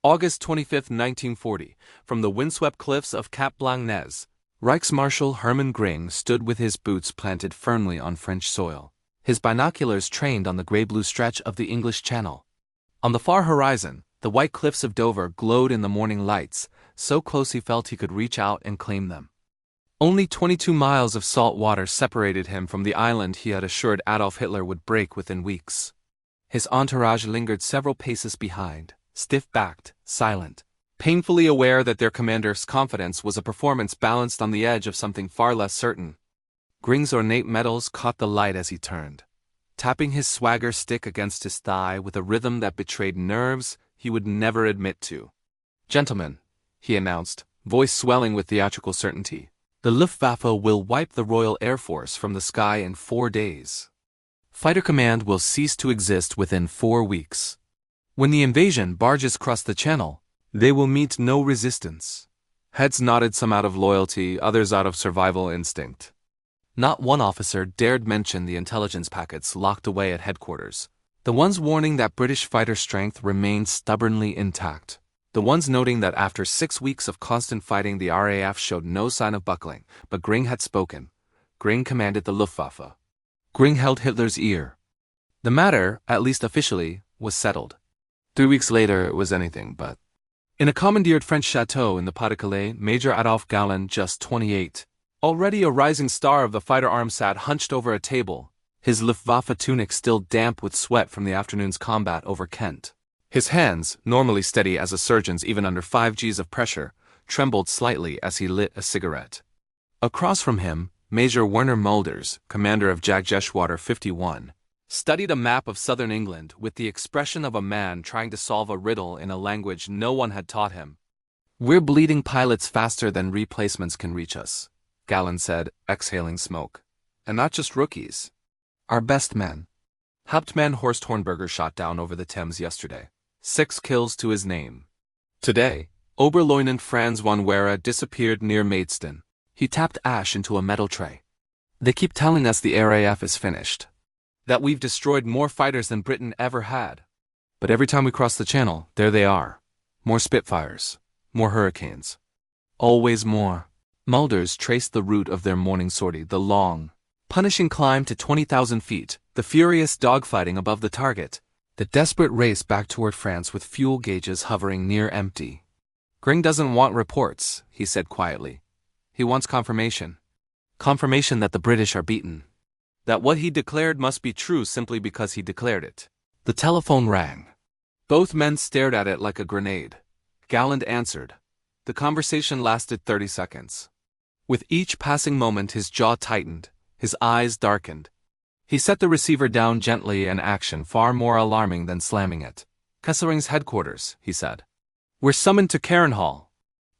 August 25, 1940, from the windswept cliffs of Cap Blanc-Nez, Reichsmarschall Hermann Göring stood with his boots planted firmly on French soil, his binoculars trained on the gray-blue stretch of the English Channel. On the far horizon, the white cliffs of Dover glowed in the morning lights, so close he felt he could reach out and claim them. Only 22 miles of salt water separated him from the island he had assured Adolf Hitler would break within weeks. His entourage lingered several paces behind, stiff-backed, silent, painfully aware that their commander's confidence was a performance balanced on the edge of something far less certain. Göring's ornate medals caught the light as he turned, tapping his swagger stick against his thigh with a rhythm that betrayed nerves he would never admit to. "Gentlemen," he announced, voice swelling with theatrical certainty, "the Luftwaffe will wipe the Royal Air Force from the sky in 4 days. Fighter Command will cease to exist within 4 weeks. When the invasion barges cross the Channel, they will meet no resistance." Heads nodded, some out of loyalty, others out of survival instinct. Not one officer dared mention the intelligence packets locked away at headquarters, the ones warning that British fighter strength remained stubbornly intact, the ones noting that after 6 weeks of constant fighting the RAF showed no sign of buckling. But Göring had spoken. Göring commanded the Luftwaffe. Göring held Hitler's ear. The matter, at least officially, was settled. 3 weeks later it was anything but. In a commandeered French chateau in the Pas-de-Calais, Major Adolphe Galland, just 28, already a rising star of the fighter arm, sat hunched over a table, his Luftwaffe tunic still damp with sweat from the afternoon's combat over Kent. His hands, normally steady as a surgeon's even under 5 Gs of pressure, trembled slightly as he lit a cigarette. Across from him, Major Werner Mulders, commander of Jagdgeschwader 51, studied a map of southern England with the expression of a man trying to solve a riddle in a language no one had taught him. "We're bleeding pilots faster than replacements can reach us," Galland said, exhaling smoke. "And not just rookies. Our best men." Hauptmann Horst Hornberger shot down over the Thames yesterday. 6 kills to his name. Today, Oberleutnant Franz von Wera disappeared near Maidstone. He tapped ash into a metal tray. "They keep telling us the RAF is finished, that we've destroyed more fighters than Britain ever had. But every time we cross the Channel, there they are. More Spitfires, more Hurricanes. Always more." Mulders traced the route of their morning sortie, the long, punishing climb to 20,000 feet, the furious dogfighting above the target, the desperate race back toward France with fuel gauges hovering near empty. "Göring doesn't want reports," he said quietly. "He wants confirmation. Confirmation that the British are beaten. That what he declared must be true simply because he declared it." The telephone rang. Both men stared at it like a grenade. Galland answered. The conversation lasted 30 seconds. With each passing moment his jaw tightened, his eyes darkened. He set the receiver down gently, an action far more alarming than slamming it. "Kesselring's headquarters," he said. "We're summoned to Carenhall.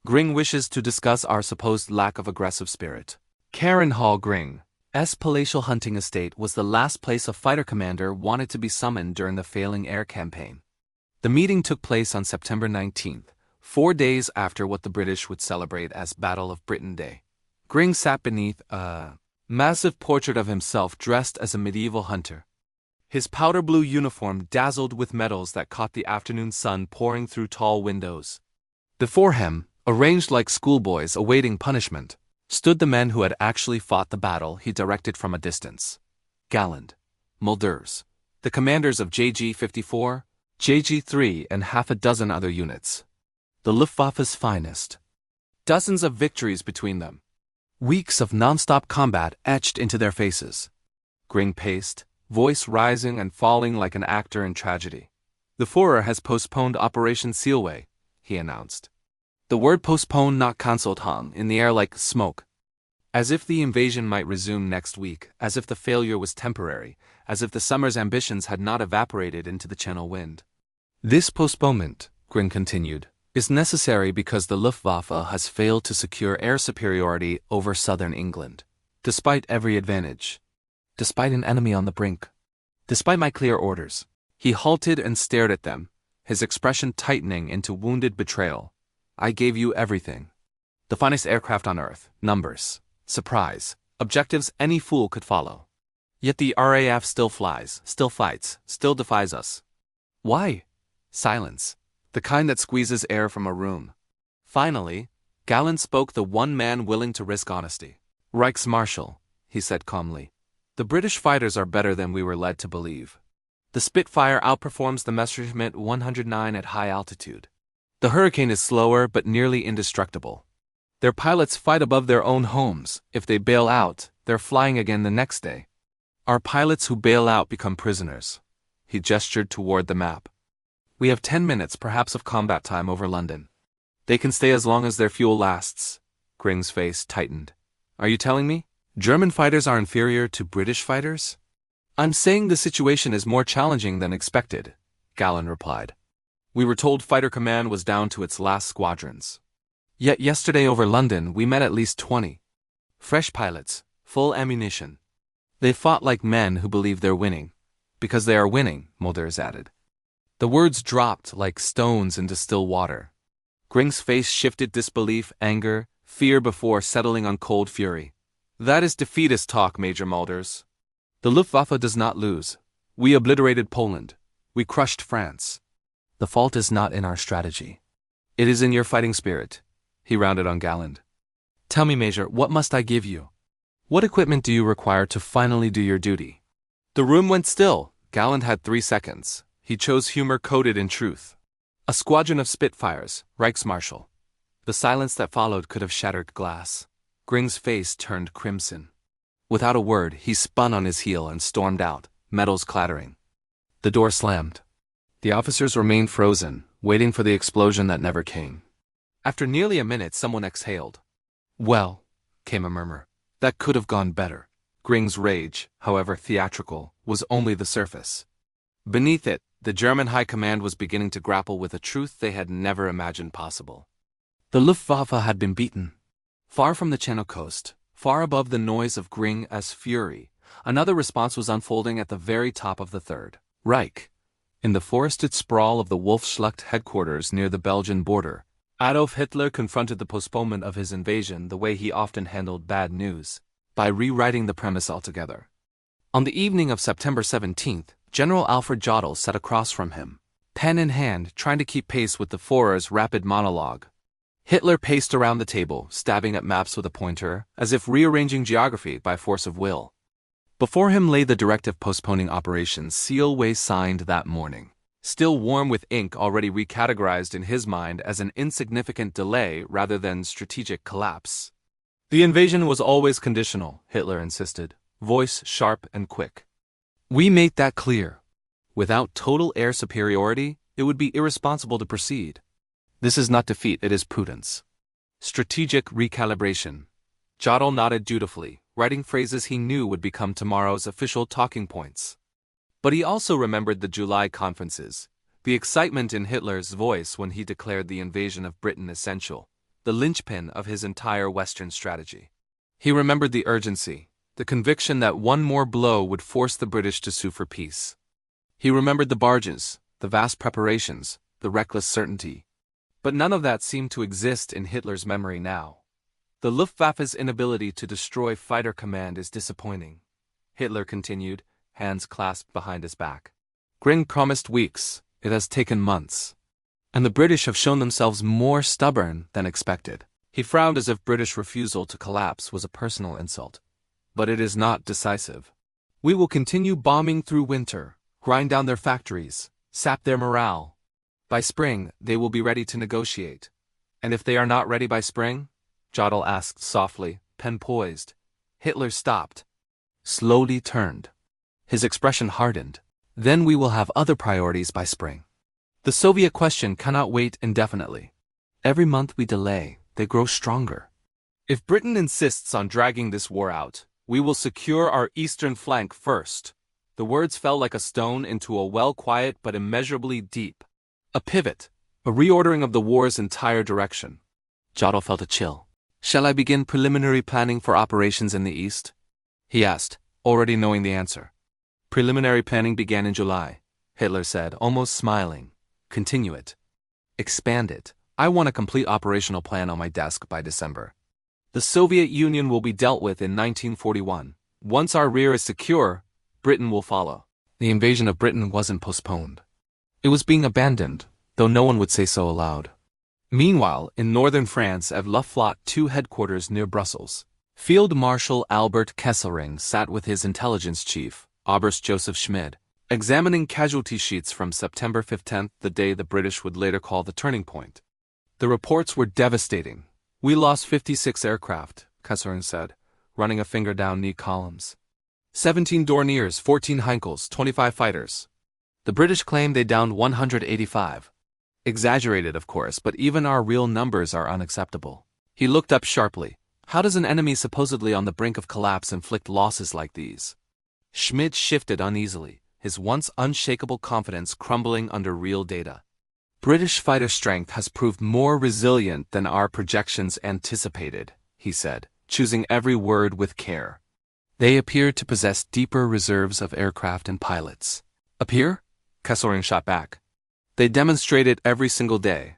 Göring wishes to discuss our supposed lack of aggressive spirit." Carenhall, Göring's palatial hunting estate, was the last place a fighter commander wanted to be summoned during the failing air campaign. The meeting took place on September 19th, 4 days after what the British would celebrate as Battle of Britain Day. Göring sat beneath a massive portrait of himself dressed as a medieval hunter. His powder blue uniform dazzled with medals that caught the afternoon sun pouring through tall windows. Before him, arranged like schoolboys awaiting punishment, stood the men who had actually fought the battle he directed from a distance. Galland, Mulders, the commanders of JG-54, JG-3 and half a dozen other units. The Luftwaffe's finest. Dozens of victories between them. Weeks of non-stop combat etched into their faces. Göring paced, voice rising and falling like an actor in tragedy. "The Führer has postponed Operation Sealway," he announced. The word postponed, not cancelled, hung in the air like smoke. As if the invasion might resume next week, as if the failure was temporary, as if the summer's ambitions had not evaporated into the Channel wind. "This postponement," Göring continued, "is necessary because the Luftwaffe has failed to secure air superiority over southern England, despite every advantage, despite an enemy on the brink, despite my clear orders." He halted and stared at them, his expression tightening into wounded betrayal. "I gave you everything. The finest aircraft on Earth, numbers, surprise, objectives any fool could follow. Yet the RAF still flies, still fights, still defies us. Why? Silence. the kind that squeezes air from a room. Finally, Galland spoke, the one man willing to risk honesty. Reichsmarschall, he said calmly. The British fighters are better than we were led to believe. The Spitfire outperforms the Messerschmitt 109 at high altitude. The Hurricane is slower but nearly indestructible. Their pilots fight above their own homes. If they bail out, they're flying again the next day. Our pilots who bail out become prisoners. He gestured toward the map. We have 10 minutes perhaps of combat time over London. They can stay as long as their fuel lasts. Göring's face tightened. Are you telling me German fighters are inferior to British fighters? I'm saying the situation is more challenging than expected, Galland replied. We were told fighter command was down to its last squadrons. Yet yesterday over London we met at least 20. Fresh pilots, full ammunition. They fought like men who believe they're winning. Because they are winning, Mulders added. The words dropped like stones into still water. Göring's face shifted disbelief, anger, fear before settling on cold fury. That is defeatist talk, Major Mulders. The Luftwaffe does not lose. We obliterated Poland. We crushed France. The fault is not in our strategy. It is in your fighting spirit. He rounded on Galland. Tell me, Major, what must I give you? What equipment do you require to finally do your duty? The room went still. Galland had 3 seconds. He chose humor coded in truth. A squadron of Spitfires, Reichsmarschall. The silence that followed could have shattered glass. Göring's face turned crimson. Without a word, he spun on his heel and stormed out, metals clattering. The door slammed. The officers remained frozen, waiting for the explosion that never came. After nearly a minute, someone exhaled. Well, came a murmur. That could have gone better. Göring's rage, however theatrical, was only the surface. Beneath it, the German high command was beginning to grapple with a truth they had never imagined possible. The Luftwaffe had been beaten. Far from the Channel coast, far above the noise of Göring's fury, another response was unfolding at the very top of the Third Reich. In the forested sprawl of the Wolfsschlacht headquarters near the Belgian border, Adolf Hitler confronted the postponement of his invasion the way he often handled bad news, by rewriting the premise altogether. On the evening of September 17th, General Alfred Jodl sat across from him, pen in hand, trying to keep pace with the Führer's rapid monologue. Hitler paced around the table, stabbing at maps with a pointer, as if rearranging geography by force of will. Before him lay the directive postponing operations Sealway signed that morning, still warm with ink, already recategorized in his mind as an insignificant delay rather than strategic collapse. The invasion was always conditional, Hitler insisted, voice sharp and quick. We made that clear. Without total air superiority, it would be irresponsible to proceed. This is not defeat, it is prudence. Strategic recalibration. Jodl nodded dutifully, writing phrases he knew would become tomorrow's official talking points. But he also remembered the July conferences, the excitement in Hitler's voice when he declared the invasion of Britain essential, the linchpin of his entire Western strategy. He remembered the urgency, the conviction that one more blow would force the British to sue for peace. He remembered the barges, the vast preparations, the reckless certainty. But none of that seemed to exist in Hitler's memory now. The Luftwaffe's inability to destroy fighter command is disappointing, Hitler continued, hands clasped behind his back. Göring promised weeks, it has taken months. And the British have shown themselves more stubborn than expected. He frowned as if British refusal to collapse was a personal insult. But it is not decisive. We will continue bombing through winter, grind down their factories, sap their morale. By spring, they will be ready to negotiate. And if they are not ready by spring? Jodl asked softly, pen poised. Hitler stopped. Slowly turned. His expression hardened. Then we will have other priorities by spring. The Soviet question cannot wait indefinitely. Every month we delay, they grow stronger. If Britain insists on dragging this war out, we will secure our eastern flank first. The words fell like a stone into a well quiet but immeasurably deep. A pivot, a reordering of the war's entire direction. Jodl felt a chill. Shall I begin preliminary planning for operations in the east? He asked, already knowing the answer. Preliminary planning began in July, Hitler said, almost smiling. Continue it. Expand it. I want a complete operational plan on my desk by December. The Soviet Union will be dealt with in 1941. Once our rear is secure, Britain will follow. The invasion of Britain wasn't postponed. It was being abandoned, though no one would say so aloud. Meanwhile, in northern France at Luftwaffe 2 headquarters near Brussels, Field Marshal Albert Kesselring sat with his intelligence chief, Oberst Joseph Schmid, examining casualty sheets from September 15th, the day the British would later call the turning point. The reports were devastating. "We lost 56 aircraft," Kesselring said, running a finger down neat columns. 17 Dorniers, 14 Heinkels, 25 fighters. The British claimed they downed 185. Exaggerated, of course, but even our real numbers are unacceptable. He looked up sharply. How does an enemy supposedly on the brink of collapse inflict losses like these? Schmid shifted uneasily, his once unshakable confidence crumbling under real data. "British fighter strength has proved more resilient than our projections anticipated," he said, choosing every word with care. "They appear to possess deeper reserves of aircraft and pilots." "Appear?" Kesselring shot back. "They demonstrate it every single day.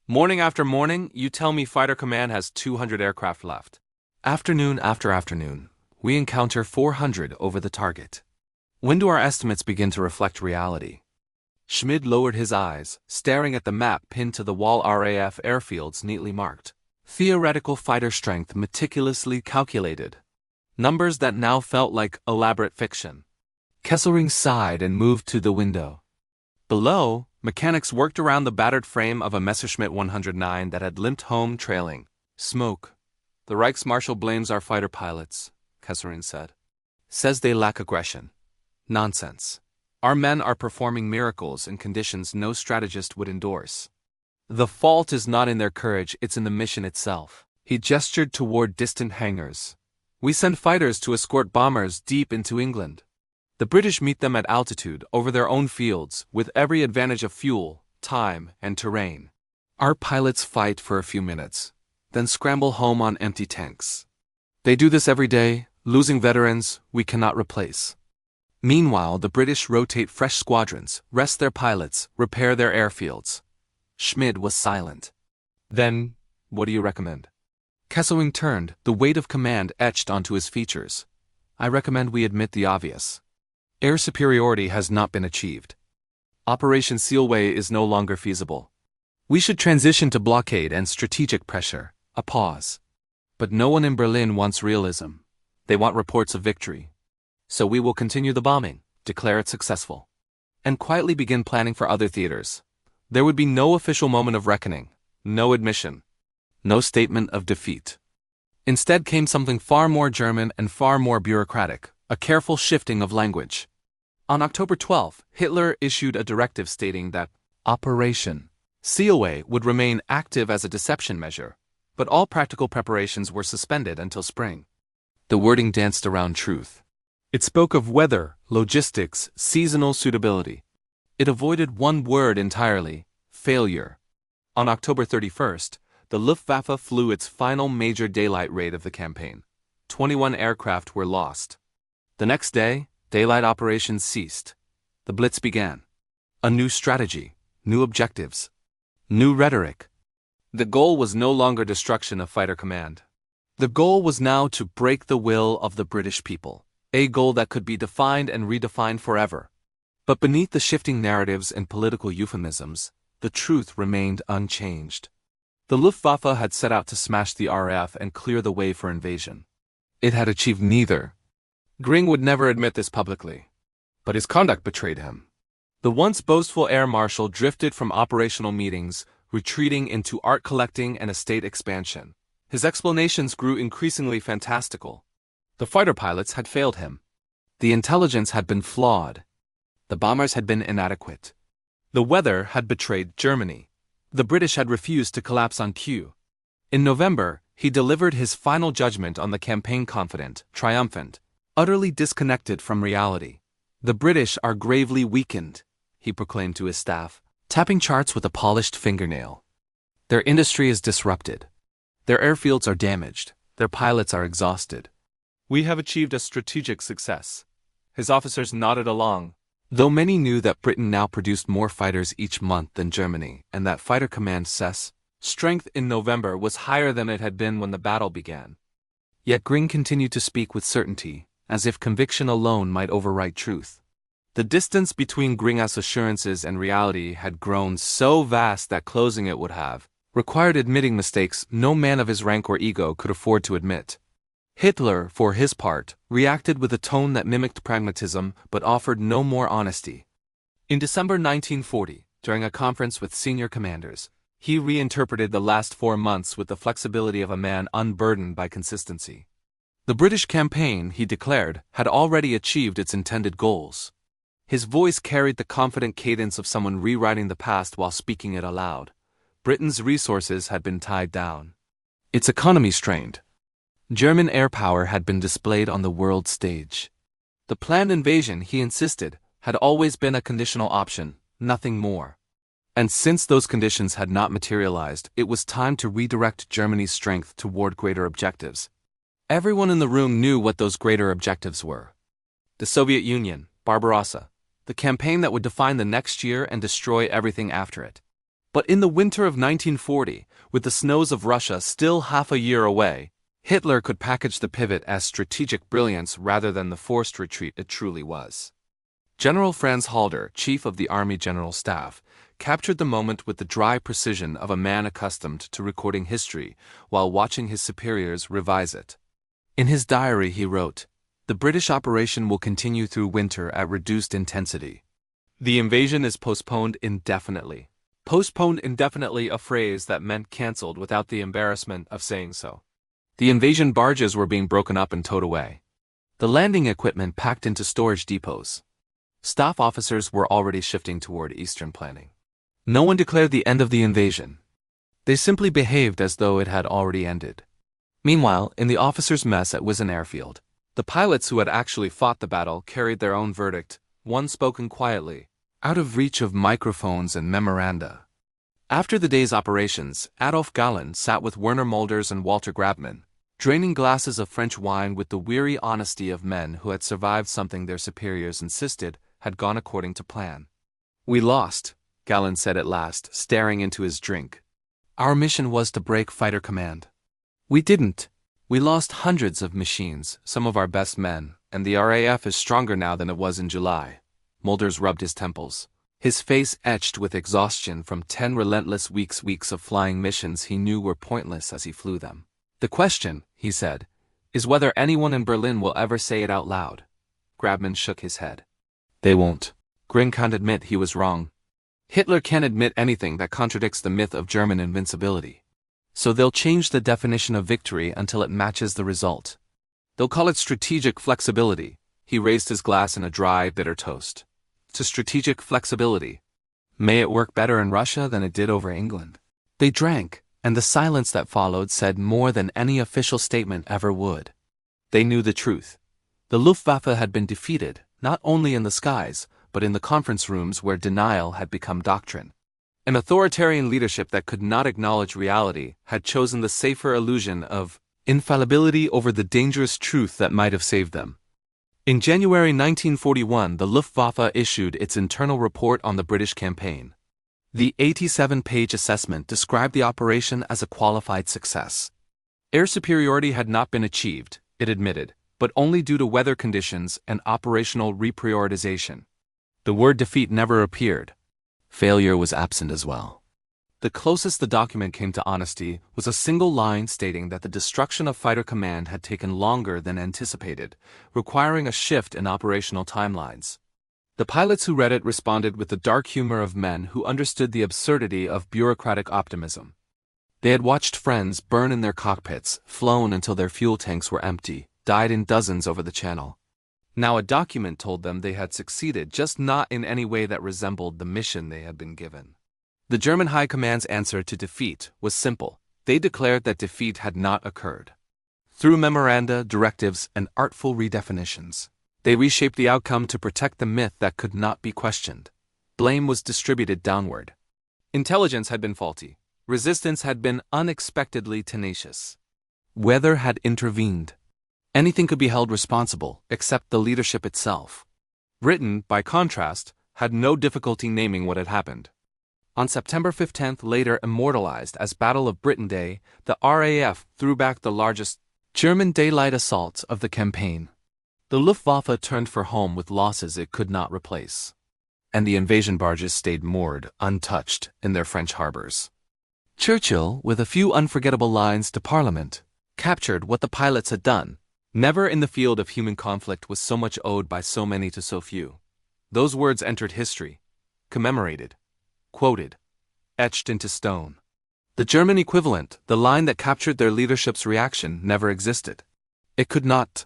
Morning after morning, you tell me Fighter Command has 200 aircraft left. Afternoon after afternoon, we encounter 400 over the target. When do our estimates begin to reflect reality?" Schmid lowered his eyes, staring at the map pinned to the wall. RAF airfields neatly marked. Theoretical fighter strength meticulously calculated. Numbers that now felt like elaborate fiction. Kesselring sighed and moved to the window. Below, mechanics worked around the battered frame of a Messerschmitt 109 that had limped home trailing smoke. "The Reichsmarschall blames our fighter pilots," Kesselring said. "Says they lack aggression. Nonsense. Our men are performing miracles in conditions no strategist would endorse. The fault is not in their courage, it's in the mission itself." He gestured toward distant hangars. "We send fighters to escort bombers deep into England. The British meet them at altitude over their own fields, with every advantage of fuel, time, and terrain. Our pilots fight for a few minutes, then scramble home on empty tanks. They do this every day, losing veterans we cannot replace. Meanwhile, the British rotate fresh squadrons, rest their pilots, repair their airfields." Schmid was silent. "Then, what do you recommend?" Kesselring turned, the weight of command etched onto his features. "I recommend we admit the obvious. Air superiority has not been achieved. Operation Sealway is no longer feasible. We should transition to blockade and strategic pressure." A pause. "But no one in Berlin wants realism. They want reports of victory. So we will continue the bombing, declare it successful, and quietly begin planning for other theaters. There would be no official moment of reckoning, no admission, no statement of defeat. Instead came something far more German and far more bureaucratic, a careful shifting of language. On October 12, Hitler issued a directive stating that Operation Sealway would remain active as a deception measure, but all practical preparations were suspended until spring. The wording danced around truth. It spoke of weather, logistics, seasonal suitability. It avoided one word entirely: failure. On October 31st, the Luftwaffe flew its final major daylight raid of the campaign. 21 aircraft were lost. The next day, daylight operations ceased. The Blitz began. A new strategy, new objectives, new rhetoric. The goal was no longer destruction of fighter command. The goal was now to break the will of the British people, a goal that could be defined and redefined forever. But beneath the shifting narratives and political euphemisms, the truth remained unchanged. The Luftwaffe had set out to smash the RAF and clear the way for invasion. It had achieved neither. Göring would never admit this publicly, but his conduct betrayed him. The once boastful air marshal drifted from operational meetings, retreating into art collecting and estate expansion. His explanations grew increasingly fantastical. The fighter pilots had failed him. The intelligence had been flawed. The bombers had been inadequate. The weather had betrayed Germany. The British had refused to collapse on cue. In November, he delivered his final judgment on the campaign confident, triumphant, utterly disconnected from reality. "The British are gravely weakened," he proclaimed to his staff, tapping charts with a polished fingernail. "Their industry is disrupted. Their airfields are damaged. Their pilots are exhausted. We have achieved a strategic success." His officers nodded along, though many knew that Britain now produced more fighters each month than Germany, and that Fighter Command CES strength in November was higher than it had been when the battle began. Yet Göring continued to speak with certainty, as if conviction alone might override truth. The distance between Göring's assurances and reality had grown so vast that closing it would have required admitting mistakes no man of his rank or ego could afford to admit. Hitler, for his part, reacted with a tone that mimicked pragmatism but offered no more honesty. In December 1940, during a conference with senior commanders, he reinterpreted the last 4 months with the flexibility of a man unburdened by consistency. The British campaign, he declared, had already achieved its intended goals. His voice carried the confident cadence of someone rewriting the past while speaking it aloud. Britain's resources had been tied down. Its economy strained. German air power had been displayed on the world stage. The planned invasion, he insisted, had always been a conditional option, nothing more. And since those conditions had not materialized, it was time to redirect Germany's strength toward greater objectives. Everyone in the room knew what those greater objectives were. The Soviet Union, Barbarossa, the campaign that would define the next year and destroy everything after it. But in the winter of 1940, with the snows of Russia still half a year away, Hitler could package the pivot as strategic brilliance rather than the forced retreat it truly was. General Franz Halder, chief of the Army General Staff, captured the moment with the dry precision of a man accustomed to recording history while watching his superiors revise it. In his diary he wrote, "The British operation will continue through winter at reduced intensity. The invasion is postponed indefinitely." Postponed indefinitely, a phrase that meant cancelled without the embarrassment of saying so. The invasion barges were being broken up and towed away. The landing equipment packed into storage depots. Staff officers were already shifting toward Eastern planning. No one declared the end of the invasion. They simply behaved as though it had already ended. Meanwhile, in the officers' mess at Wissen Airfield, the pilots who had actually fought the battle carried their own verdict, one spoken quietly, out of reach of microphones and memoranda. After the day's operations, Adolf Galland sat with Werner Mulders and Walter Grabman, draining glasses of French wine with the weary honesty of men who had survived something their superiors insisted had gone according to plan. "We lost," Galland said at last, staring into his drink. "Our mission was to break fighter command. We didn't. We lost hundreds of machines, some of our best men, and the RAF is stronger now than it was in July." Mulders rubbed his temples, his face etched with exhaustion from 10 relentless weeks of flying missions he knew were pointless as he flew them. "The question," he said, "is whether anyone in Berlin will ever say it out loud." Grabman shook his head. "They won't. Göring can't admit he was wrong. Hitler can't admit anything that contradicts the myth of German invincibility. So they'll change the definition of victory until it matches the result. They'll call it strategic flexibility." He raised his glass in a dry, bitter toast. "To strategic flexibility. May it work better in Russia than it did over England." They drank, and the silence that followed said more than any official statement ever would. They knew the truth. The Luftwaffe had been defeated, not only in the skies, but in the conference rooms where denial had become doctrine. An authoritarian leadership that could not acknowledge reality had chosen the safer illusion of infallibility over the dangerous truth that might have saved them. In January 1941, the Luftwaffe issued its internal report on the British campaign. The 87-page assessment described the operation as a qualified success. Air superiority had not been achieved, it admitted, but only due to weather conditions and operational reprioritization. The word defeat never appeared. Failure was absent as well. The closest the document came to honesty was a single line stating that the destruction of fighter command had taken longer than anticipated, requiring a shift in operational timelines. The pilots who read it responded with the dark humor of men who understood the absurdity of bureaucratic optimism. They had watched friends burn in their cockpits, flown until their fuel tanks were empty, died in dozens over the channel. Now a document told them they had succeeded, just not in any way that resembled the mission they had been given. The German High Command's answer to defeat was simple. They declared that defeat had not occurred. Through memoranda, directives, and artful redefinitions, they reshaped the outcome to protect the myth that could not be questioned. Blame was distributed downward. Intelligence had been faulty. Resistance had been unexpectedly tenacious. Weather had intervened. Anything could be held responsible, except the leadership itself. Britain, by contrast, had no difficulty naming what had happened. On September 15th, later immortalized as Battle of Britain Day, the RAF threw back the largest German daylight assaults of the campaign. The Luftwaffe turned for home with losses it could not replace. And the invasion barges stayed moored, untouched, in their French harbors. Churchill, with a few unforgettable lines to Parliament, captured what the pilots had done. Never in the field of human conflict was so much owed by so many to so few. Those words entered history, commemorated, quoted, etched into stone. The German equivalent, the line that captured their leadership's reaction, never existed. It could not.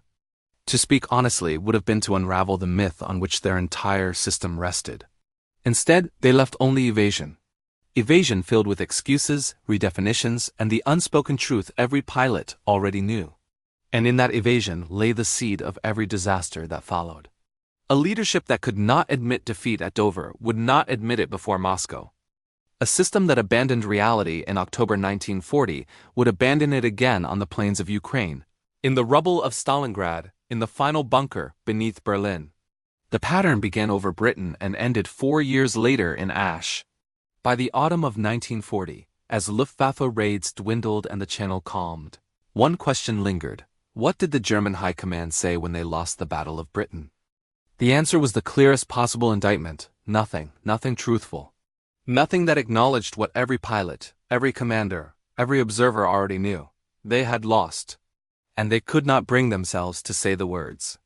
To speak honestly would have been to unravel the myth on which their entire system rested. Instead, they left only evasion. Evasion filled with excuses, redefinitions, and the unspoken truth every pilot already knew. And in that evasion lay the seed of every disaster that followed. A leadership that could not admit defeat at Dover would not admit it before Moscow. A system that abandoned reality in October 1940 would abandon it again on the plains of Ukraine, in the rubble of Stalingrad, in the final bunker beneath Berlin. The pattern began over Britain and ended 4 years later in ash. By the autumn of 1940, as Luftwaffe raids dwindled and the Channel calmed, one question lingered. What did the German High Command say when they lost the Battle of Britain? The answer was the clearest possible indictment: nothing truthful. Nothing that acknowledged what every pilot, every commander, every observer already knew. They had lost. And they could not bring themselves to say the words.